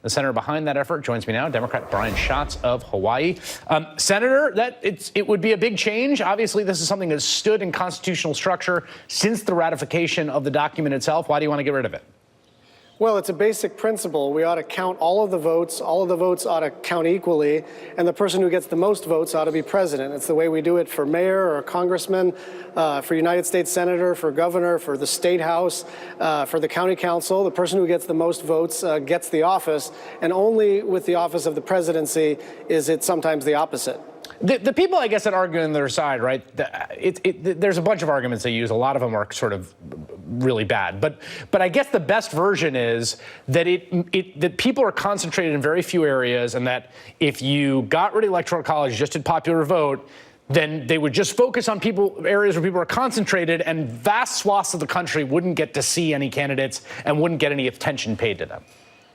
The senator behind that effort joins me now, Democrat Brian Schatz of Hawaii. Senator, it would be a big change. Obviously, this is something that's stood in constitutional structure since the ratification of the document itself. Why do you want to get rid of it? Well, it's a basic principle. We ought to count all of the votes. All of the votes ought to count equally, and the person who gets the most votes ought to be president. It's the way we do it for mayor or congressman, for United States senator, for governor, for the state house, for the county council. The person who gets the most votes gets the office, and only with the office of the presidency is it sometimes the opposite. The people, I guess, that argue on their side, right, there's a bunch of arguments they use. A lot of them are sort of really bad. But I guess the best version is that that people are concentrated in very few areas, and that if you got rid of Electoral College, just did popular vote, then they would just focus on areas where people are concentrated, and vast swaths of the country wouldn't get to see any candidates and wouldn't get any attention paid to them.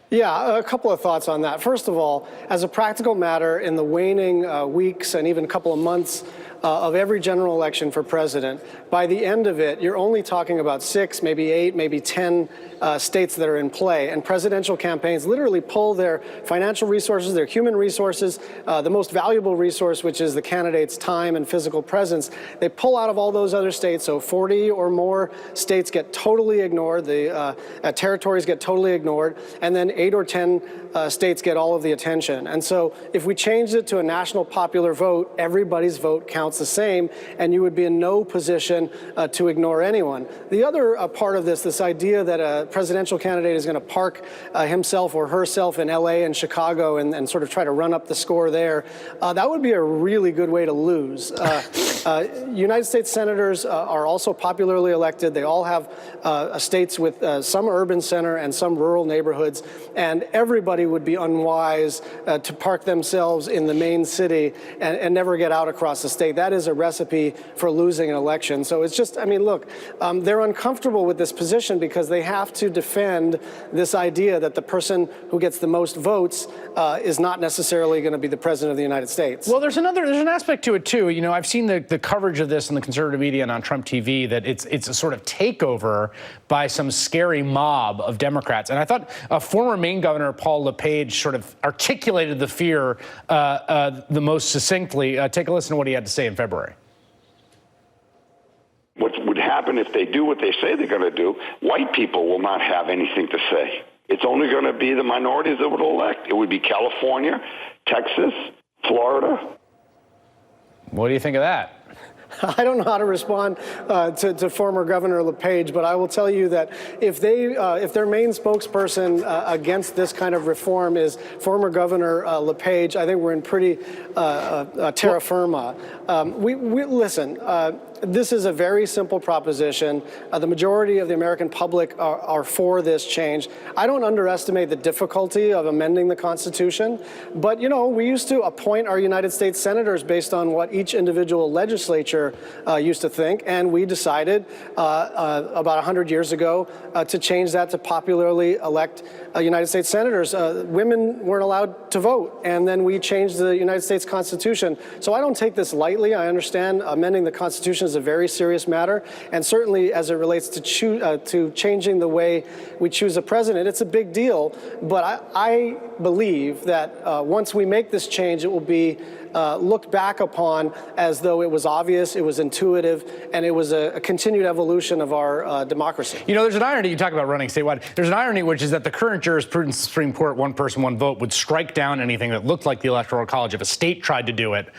Yeah, a couple of thoughts on that. First of all, as a practical matter, in the waning weeks and even a couple of months of every general election for president, by the end of it, you're only talking about 6, maybe 8, maybe 10 states that are in play. And presidential campaigns literally pull their financial resources, their human resources, the most valuable resource, which is the candidate's time and physical presence. They pull out of all those other states. So 40 or more states get totally ignored. The territories get totally ignored. And then 8 or 10 states get all of the attention. And so if we changed it to a national popular vote, everybody's vote counts the same, and you would be in no position to ignore anyone. The other part of this idea that a presidential candidate is going to park himself or herself in LA and Chicago and sort of try to run up the score there, that would be a really good way to lose. United States senators are also popularly elected. They all have states with some urban center and some rural neighborhoods, and everybody would be unwise to park themselves in the main city and never get out across the state. That is a recipe for losing an election. So it's just, I mean, look, they're uncomfortable with this position because they have to defend this idea that the person who gets the most votes is not necessarily going to be the president of the United States. Well, there's an aspect to it too. You know, I've seen the coverage of this in the conservative media and on Trump TV, that it's a sort of takeover by some scary mob of Democrats. And I thought former Maine Governor Paul LePage sort of articulated the fear the most succinctly. Take a listen to what he had to say in February. What would happen if they do what they say they're going to do? White people will not have anything to say. It's only going to be the minorities that would elect. It would be California, Texas, Florida. What do you think of that? I don't know how to respond to former Governor LePage, but I will tell you that if their main spokesperson against this kind of reform is former Governor LePage, I think we're in pretty terra firma. Listen. This is a very simple proposition. The majority of the American public are for this change. I don't underestimate the difficulty of amending the Constitution, but, you know, we used to appoint our United States senators based on what each individual legislature used to think, and we decided about 100 years ago to change that to popularly elect United States senators. Women weren't allowed to vote, and then we changed the United States Constitution. So I don't take this lightly. I understand amending the Constitution is a very serious matter, and certainly as it relates to changing the way we choose a president, it's a big deal. But I believe that once we make this change, it will be looked back upon as though it was obvious, it was intuitive, and it was a continued evolution of our democracy. You know, there's an irony. You talk about running statewide. There's an irony, which is that the current jurisprudence of the Supreme Court, one person, one vote, would strike down anything that looked like the Electoral College if a state tried to do it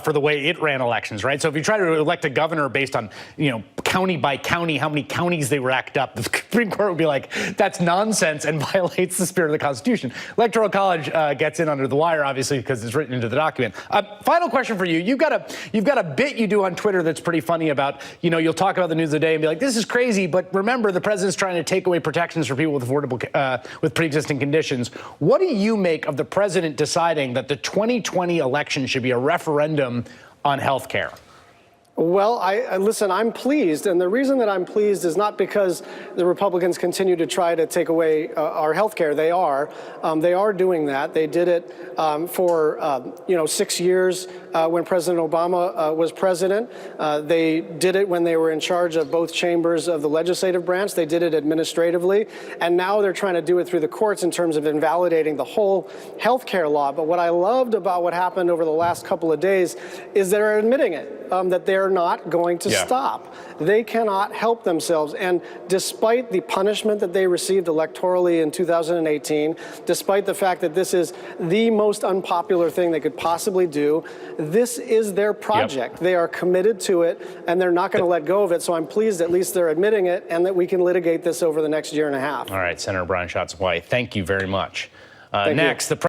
for the way it ran elections, right? So if you try to elect a governor based on, you know, county by county, how many counties they racked up, the Supreme Court would be like, that's nonsense and violates the spirit of the Constitution. Electoral College gets in under the wire, obviously, because it's written into the document. Final question for you. You've got a bit you do on Twitter that's pretty funny about, you know, you'll talk about the news of the day and be like, this is crazy, but remember, the president's trying to take away protections for people with with pre-existing conditions. What do you make of the president deciding that the 2020 election should be a referendum on health care? Well, listen, I'm pleased. And the reason that I'm pleased is not because the Republicans continue to try to take away our health care. They are doing that. They did it for 6 years when President Obama was president. They did it when they were in charge of both chambers of the legislative branch. They did it administratively. And now they're trying to do it through the courts in terms of invalidating the whole health care law. But what I loved about what happened over the last couple of days is they're admitting it, that they're not going to stop. They cannot help themselves. And despite the punishment that they received electorally in 2018, despite the fact that this is the most unpopular thing they could possibly do, this is their project. They are committed to it, and they're not going to let go of it. So I'm pleased at least they're admitting it and that we can litigate this over the next year and a half. All right, Senator Brian Schatz-White, thank you very much. Thank next, you. the